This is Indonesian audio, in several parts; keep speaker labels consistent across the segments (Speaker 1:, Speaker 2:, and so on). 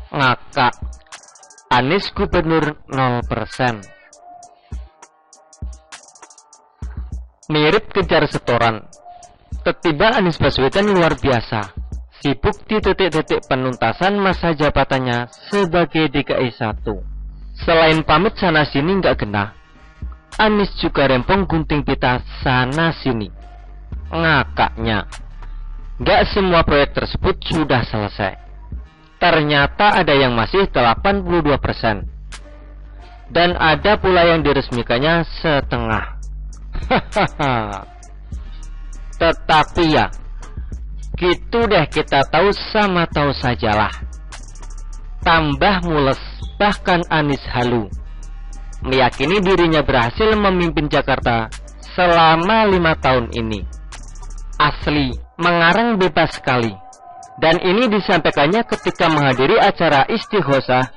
Speaker 1: Ngakak, Anies Gubernur 0%. Mirip kejar setoran. Tiba Anies Baswedan luar biasa, sibuk di titik-titik penuntasan masa jabatannya sebagai DKI 1. Selain pamit sana sini nggak genah, Anies juga rempong gunting pita sana sini. Ngakaknya, nggak semua proyek tersebut sudah selesai. Ternyata ada yang masih 82%. Dan ada pula yang diresmikannya setengah. Tetapi ya, gitu deh, kita tahu sama tahu sajalah. Tambah mules, bahkan Anies halu, meyakini dirinya berhasil memimpin Jakarta selama 5 tahun ini. Asli, mengarang bebas sekali. Dan ini disampaikannya ketika menghadiri acara istighosah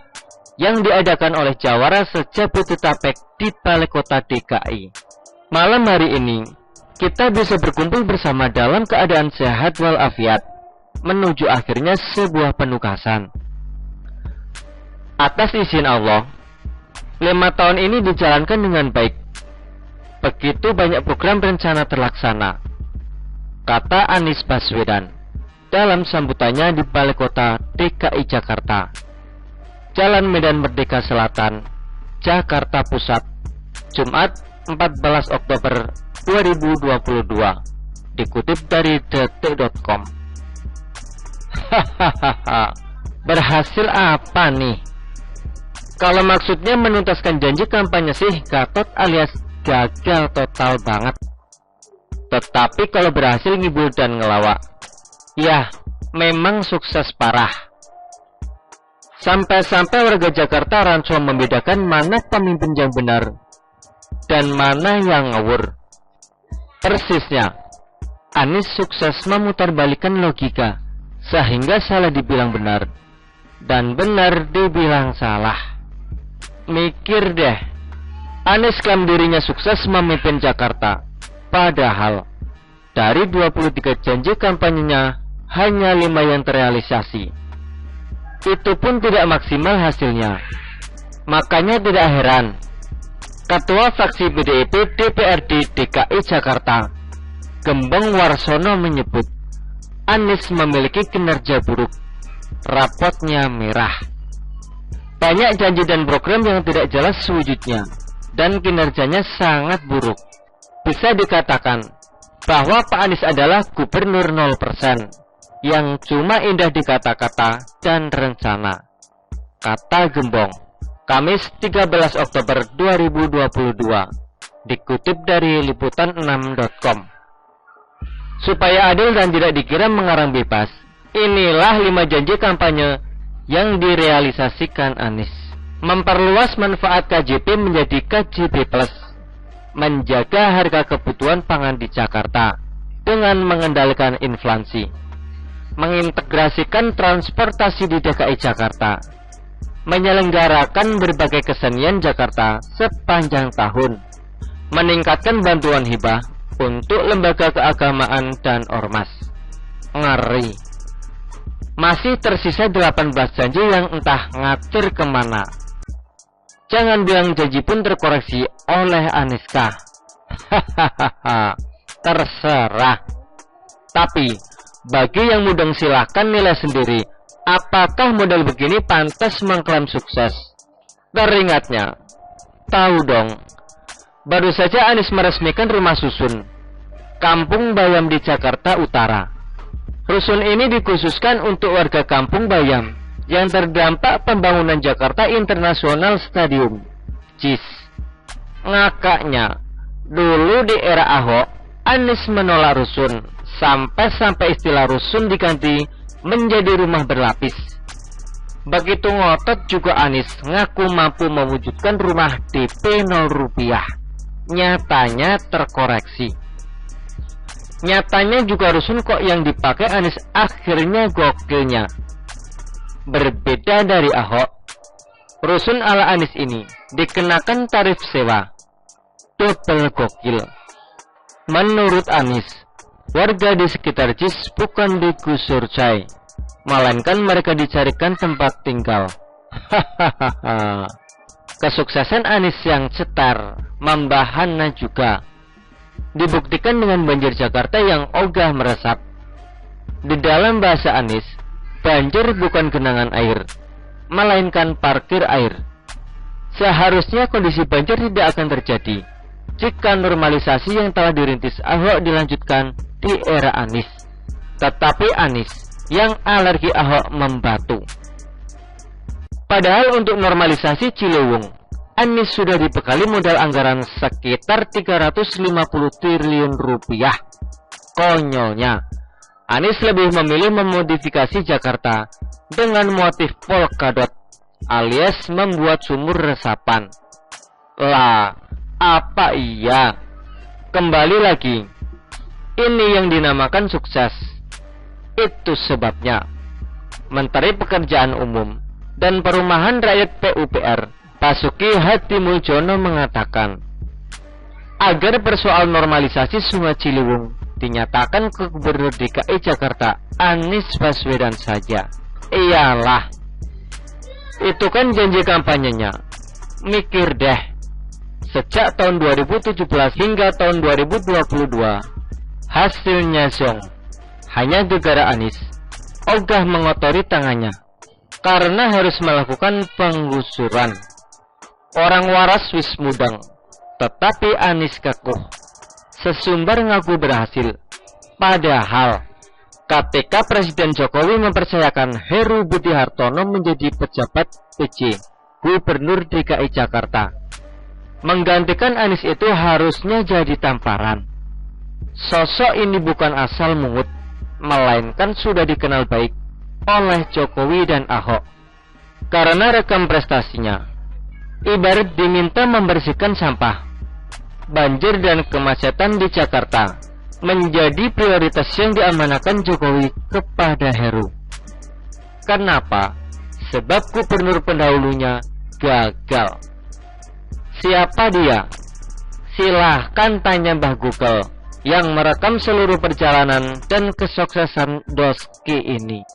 Speaker 1: yang diadakan oleh Jawara se-Jabodetabek di Balai Kota DKI. Malam hari ini, kita bisa berkumpul bersama dalam keadaan sehat walafiat, menuju akhirnya sebuah penugasan. Atas izin Allah, 5 tahun ini dijalankan dengan baik. Begitu banyak program rencana terlaksana, kata Anies Baswedan dalam sambutannya di Balai Kota DKI Jakarta, Jalan Medan Merdeka Selatan, Jakarta Pusat, Jumat 14 Oktober 2022, dikutip dari detik.com. Hahaha, berhasil apa nih? Kalau maksudnya menuntaskan janji kampanye sih Gatot alias gagal total banget. Tetapi kalau berhasil ngibul dan ngelawak, ya, memang sukses parah. Sampai-sampai warga Jakarta rancu membedakan mana pemimpin yang benar dan mana yang ngawur. Persisnya, Anies sukses memutarbalikkan logika, sehingga salah dibilang benar, dan benar dibilang salah. Mikir deh, Anies klaim dirinya sukses memimpin Jakarta, padahal dari 23 janji kampanyenya, hanya 5 yang terrealisasi. Itu pun tidak maksimal hasilnya. Makanya tidak heran, Ketua Fraksi PDIP DPRD DKI Jakarta, Gembong Warsono menyebut Anies memiliki kinerja buruk, rapotnya merah. Banyak janji dan program yang tidak jelas wujudnya, dan kinerjanya sangat buruk. Bisa dikatakan bahwa Pak Anies adalah gubernur 0%. Yang cuma indah di kata-kata dan rencana, kata Gembong, Kamis 13 Oktober 2022, dikutip dari liputan6.com. Supaya adil dan tidak dikira mengarang bebas, inilah 5 janji kampanye yang direalisasikan Anies. Memperluas manfaat KJP menjadi KJP Plus, menjaga harga kebutuhan pangan di Jakarta dengan mengendalikan inflasi, mengintegrasikan transportasi di DKI Jakarta, menyelenggarakan berbagai kesenian Jakarta sepanjang tahun, meningkatkan bantuan hibah untuk lembaga keagamaan dan ormas. Ngeri. Masih tersisa 18 janji yang entah ngatur kemana. Jangan bilang janji pun terkoreksi oleh Anies kah? Hahaha, terserah. Tapi bagi yang mudeng silahkan nilai sendiri, apakah model begini pantas mengklaim sukses? Teringatnya, tahu dong, baru saja Anies meresmikan rumah susun Kampung Bayam di Jakarta Utara. Rusun ini dikhususkan untuk warga Kampung Bayam yang terdampak pembangunan Jakarta International Stadium, JIS. Ngakaknya, dulu di era Ahok, Anies menolak rusun, sampai istilah rusun diganti menjadi rumah berlapis. Begitu ngotot juga Anies ngaku mampu mewujudkan rumah DP 0 rupiah. Nyatanya terkoreksi. Nyatanya juga rusun kok yang dipakai Anies akhirnya gokilnya. Berbeda dari Ahok, rusun ala Anies ini dikenakan tarif sewa double gokil. Menurut Anies, warga di sekitar JIS bukan digusur coy, melainkan mereka dicarikan tempat tinggal. Hahaha. Kesuksesan Anies yang cetar membahana juga dibuktikan dengan banjir Jakarta yang ogah meresap. Di dalam bahasa Anies, banjir bukan genangan air, melainkan parkir air. Seharusnya kondisi banjir tidak akan terjadi jika normalisasi yang telah dirintis Ahok dilanjutkan di era Anies. Tetapi Anies yang alergi Ahok membatu. Padahal untuk normalisasi Ciliwung, Anies sudah dibekali modal anggaran sekitar 350 triliun rupiah. Konyolnya, Anies lebih memilih memodifikasi Jakarta dengan motif polkadot alias membuat sumur resapan. Lah, apa iya? Kembali lagi, ini yang dinamakan sukses. Itu sebabnya Menteri Pekerjaan Umum dan Perumahan Rakyat PUPR Basuki Hadimuljono mengatakan agar persoal normalisasi Sungai Ciliwung dinyatakan ke Gubernur DKI Jakarta Anies Baswedan saja. Iyalah, itu kan janji kampanyenya. Mikir deh, sejak tahun 2017 hingga tahun 2022 hasilnya zong. Hanya gegara Anies ogah mengotori tangannya karena harus melakukan penggusuran. Orang waras wis mudang, tetapi Anies kakuh. Sesumbar ngaku berhasil. Padahal ketika Presiden Jokowi mempercayakan Heru Budi Hartono menjadi pejabat PJ Gubernur DKI Jakarta, menggantikan Anies itu harusnya jadi tamparan. Sosok ini bukan asal mungut, melainkan sudah dikenal baik oleh Jokowi dan Ahok. Karena rekam prestasinya ibarat diminta membersihkan sampah. Banjir dan kemacetan di Jakarta menjadi prioritas yang diamanahkan Jokowi kepada Heru. Kenapa? Sebab gubernur pendahulunya gagal. Siapa dia? Silahkan tanya Mbah Google yang merekam seluruh perjalanan dan kesuksesan Doski ini.